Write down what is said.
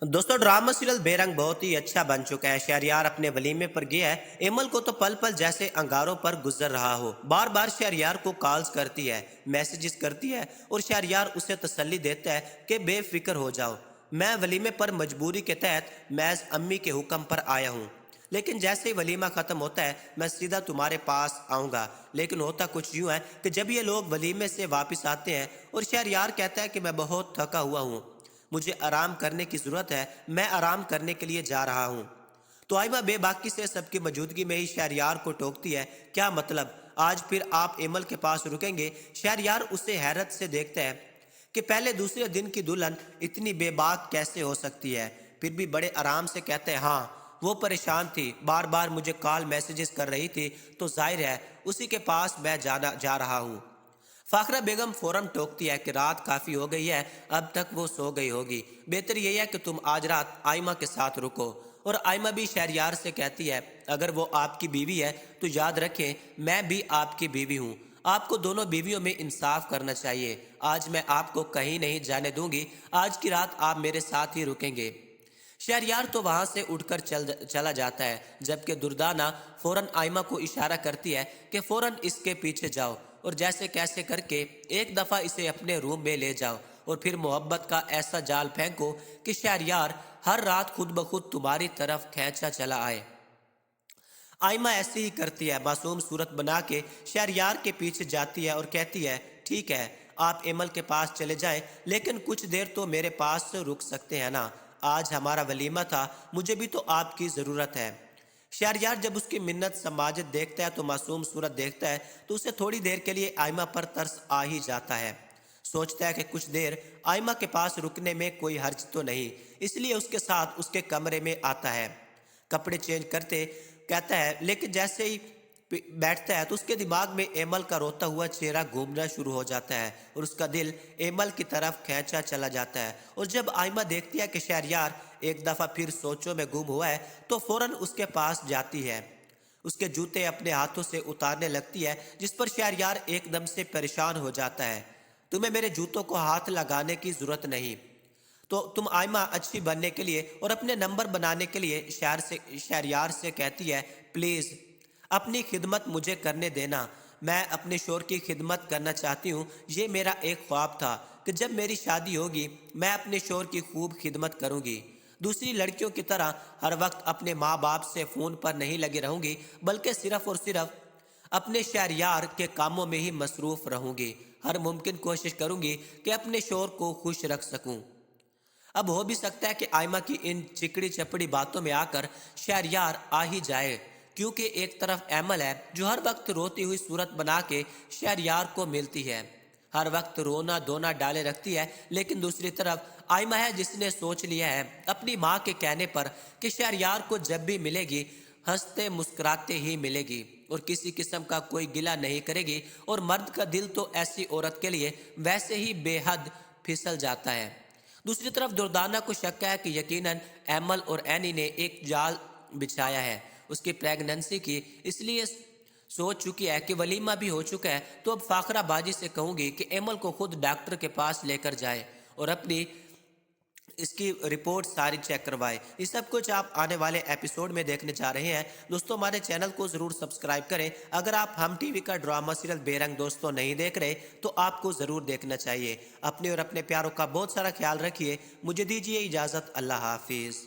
दोस्तों drama serial बेरंग बहुत ही अच्छा बन चुका है। शहरयार अपने वलीमे पर गया है। एमल को तो पल पल जैसे अंगारों पर गुजर रहा हो। बार बार शहरयार को कॉल्स करती है, मैसेजेस करती है और शहरयार उसे तसल्ली देता है कि बेफिक्र हो जाओ, मैं वलीमे पर मजबूरी के तहत महज अम्मी के हुक्म पर आया हूँ। लेकिन जैसे ही वलीमा ख़त्म होता है मैं सीधा तुम्हारे पास आऊँगा। लेकिन होता कुछ यूँ है कि जब ये लोग वलीमे से वापस आते हैं और शहरयार कहता है कि मैं बहुत थका हुआ हूँ, मुझे आराम करने की ज़रूरत है, मैं आराम करने के लिए जा रहा हूँ। तो आइमा बेबाकी से सबकी मौजूदगी में ही शहरयार को टोकती है, क्या मतलब, आज फिर आप एमल के पास रुकेंगे? शहरयार उसे हैरत से देखता है कि पहले दूसरे दिन की दुल्हन इतनी बेबाक कैसे हो सकती है। फिर भी बड़े आराम से कहते हैं, हाँ वो परेशान थी, बार बार मुझे कॉल मैसेजेस कर रही थी, तो जाहिर है उसी के पास मैं जाना जा रहा हूँ। फाखरा बेगम फौरन टोकती है कि रात काफ़ी हो गई है, अब तक वो सो गई होगी, बेहतर यही है कि तुम आज रात आयमा के साथ रुको। और आयमा भी शहरयार से कहती है, अगर वो आपकी बीवी है तो याद रखें मैं भी आपकी बीवी हूँ, आपको दोनों बीवियों में इंसाफ करना चाहिए। आज मैं आपको कहीं नहीं जाने दूंगी, आज की रात आप मेरे साथ ही रुकेंगे। शहरयार तो वहां से उठकर चला जाता है, जबकि दुर्दाना फौरन आयमा को इशारा करती है कि फौरन इसके पीछे जाओ और जैसे कैसे करके एक दफ़ा इसे अपने रूम में ले जाओ और फिर मोहब्बत का ऐसा जाल फेंको कि शहरयार हर रात खुद ब खुद तुम्हारी तरफ खींचा चला आए। आयमा ऐसे ही करती है, मासूम सूरत बना के शहरयार के पीछे जाती है और कहती है, ठीक है आप एमल के पास चले जाएं, लेकिन कुछ देर तो मेरे पास रुक सकते हैं ना, आज हमारा वलीमा था, मुझे भी तो आपकी ज़रूरत है। शहरयार जब उसकी मिन्नत समाजत देखता है तो मासूम सूरत देखता है तो उसे थोड़ी देर के लिए आयमा पर तरस आ ही जाता है। सोचता है कि कुछ देर आयमा के पास रुकने में कोई हर्ज तो नहीं, इसलिए उसके साथ उसके कमरे में आता है। कपड़े चेंज करते कहता है, लेकिन जैसे ही बैठता है तो उसके दिमाग में एमल का रोता हुआ चेहरा घूमना शुरू हो जाता है और उसका दिल एमल की तरफ खींचा चला जाता है। और जब आयमा देखती है कि शहरयार एक दफ़ा फिर सोचों में गुम हुआ है तो फौरन उसके पास जाती है, उसके जूते अपने हाथों से उतारने लगती है, जिस पर शहरयार एकदम से परेशान हो जाता है। तुम्हें मेरे जूतों को हाथ लगाने की ज़रूरत नहीं, तो तुम आयमा अच्छी बनने के लिए और अपने नंबर बनाने के लिए शहरयार से कहती है, प्लीज़ अपनी खिदमत मुझे करने देना, मैं अपने शोर की खिदमत करना चाहती हूँ। ये मेरा एक ख्वाब था कि जब मेरी शादी होगी मैं अपने शोर की खूब खिदमत करूँगी, दूसरी लड़कियों की तरह हर वक्त अपने माँ बाप से फ़ोन पर नहीं लगी रहूँगी, बल्कि सिर्फ़ और सिर्फ अपने शहरयार के कामों में ही मसरूफ़ रहूँगी। हर मुमकिन कोशिश करूँगी कि अपने शोर को खुश रख सकूँ। अब हो भी सकता है कि आयमा की इन चिकड़ी चपड़ी बातों में आकर शहरयार आ ही जाए, क्योंकि एक तरफ एमल है जो हर वक्त रोती हुई सूरत बना के शहरयार को मिलती है, हर वक्त रोना धोना डाले रखती है, लेकिन दूसरी तरफ आयमा है जिसने सोच लिया है अपनी माँ के कहने पर कि शहरयार को जब भी मिलेगी हंसते मुस्कुराते ही मिलेगी और किसी किस्म का कोई गिला नहीं करेगी। और मर्द का दिल तो ऐसी औरत के लिए वैसे ही बेहद फिसल जाता है। दूसरी तरफ दुर्दाना को शक है कि यकीनन एमल और एनी ने एक जाल बिछाया है उसकी प्रेगनेंसी की, इसलिए सोच चुकी है कि वलीमा भी हो चुका है, तो अब फाखरा बाजी से कहूंगी कि एमल को खुद डॉक्टर के पास लेकर जाए और अपनी इसकी रिपोर्ट सारी चेक करवाए। ये सब कुछ आप आने वाले एपिसोड में देखने जा रहे हैं। दोस्तों हमारे चैनल को ज़रूर सब्सक्राइब करें। अगर आप हम टीवी का ड्रामा सीरियल बेरंग दोस्तों नहीं देख रहे तो आपको ज़रूर देखना चाहिए। अपने और अपने प्यारों का बहुत सारा ख्याल रखिए। मुझे दीजिए इजाज़त। अल्लाह हाफिज़।